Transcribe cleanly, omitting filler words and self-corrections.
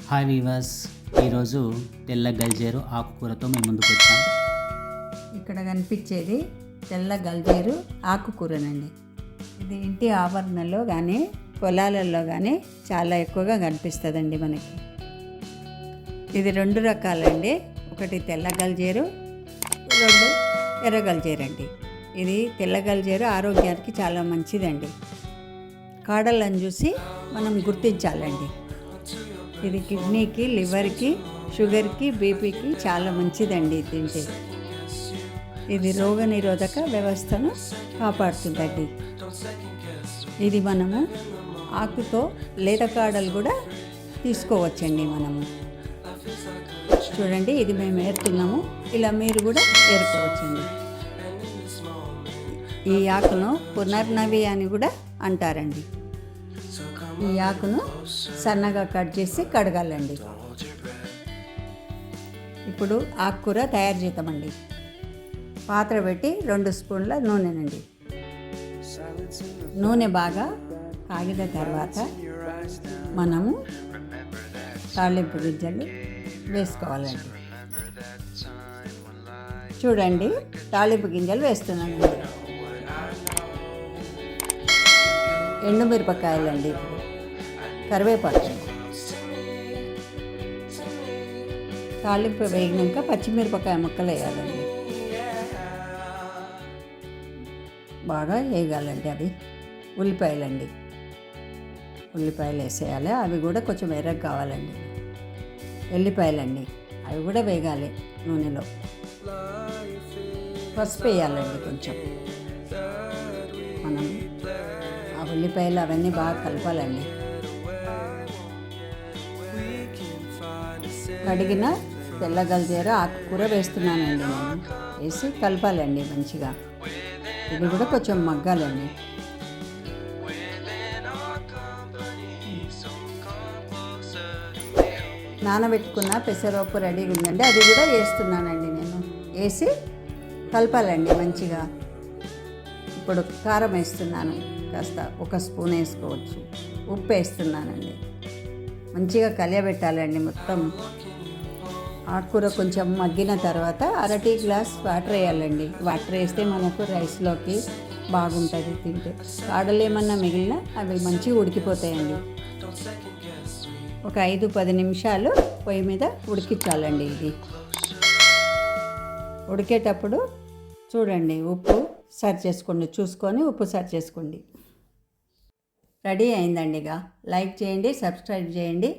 Hi weavers, ఈరోజు తెల్ల గల్జేరు ఆకుకూరతో మేము ముందుకు వచ్చాం. ఇక్కడ కనిపించేది తెల్ల గల్జేరు ఆకుకూరనండి. ఇది ఇంటి ఆవరణలో కానీ పొలాలలో కానీ చాలా ఎక్కువగా కనిపిస్తుందండి మనకి. ఇది రెండు రకాలండి, ఒకటి తెల్ల గల్జేరు, రెండు ఎర్ర గల్జేరు అండి. ఇది తెల్ల గల్జేరు ఆరోగ్యానికి చాలా మంచిదండి. కాడలను చూసి మనం గుర్తించాలండి. ఇది కిడ్నీకి, లివర్కి, షుగర్కి, బీపీకి చాలా మంచిదండి తింటే. ఇది రోగనిరోధక వ్యవస్థను కాపాడుతుందండి. ఇది మనము ఆకుతో లేత కాడలు కూడా తీసుకోవచ్చండి. మనము చూడండి, ఇది మేము ఏరుతున్నాము, ఇలా మీరు కూడా ఏరుకోవచ్చండి. ఈ ఆకును పునర్నవి అని కూడా అంటారండి. ఈ ఆకును సన్నగా కట్ చేసి కడగాలండి. ఇప్పుడు ఆకుకూర తయారు చేద్దామండి. పాత్ర పెట్టి 2 స్పూన్ల నూనెనండి. నూనె బాగా కాగిన తర్వాత మనము తాళింపు గింజలు వేసుకోవాలండి. చూడండి, తాళింపు గింజలు వేస్తున్నానండి. ఎండుమిరపకాయలండి, కరివేపాకు, తాళింపు వేగినాక పచ్చిమిరపకాయ ముక్కలు వేయాలండి. బాగా వేయాలండి. అవి ఉల్లిపాయలండి, ఉల్లిపాయలు వేసేయాలి. అవి కూడా కొంచెం ఎర్రగా కావాలండి. ఎల్లిపాయలండి, అవి కూడా వేగాలి నూనెలో. పసుపు వేయాలండి కొంచెం. మనం ఆ ఉల్లిపాయలు అవన్నీ బాగా కలపాలండి. కడిగిన తెల్ల గల్జేరు ఆకుకూర వేస్తున్నానండి. నేను వేసి కలపాలండి మంచిగా. ఇది కూడా కొంచెం మగ్గాలండి. నానబెట్టుకున్న పెసరపప్పు రెడీగా ఉందండి, అది కూడా వేస్తున్నానండి. నేను వేసి కలపాలండి మంచిగా. ఇప్పుడు కారం వేస్తున్నాను, కాస్త 1 స్పూన్ వేసుకోవచ్చు. ఉప్పు వేస్తున్నానండి. మంచిగా కలియబెట్టాలండి మొత్తం. ఆకుకూర కొంచెం మగ్గిన తర్వాత 1/2 టీ గ్లాస్ వాటర్ వేయాలండి. వాటర్ వేస్తే మనకు రైస్లోకి బాగుంటుంది తింటే. కాడలు ఏమన్నా మిగిలినా అవి మంచిగా ఉడికిపోతాయండి. ఒక 5-10 నిమిషాలు పొయ్యి మీద ఉడికించాలండి. ఇది ఉడికేటప్పుడు చూడండి, ఉప్పు సరి చేసుకోండి, చూసుకొని ఉప్పు సరి చేసుకోండి. రెడీ అయిందండి. ఇక లైక్ చేయండి, సబ్స్క్రైబ్ చేయండి.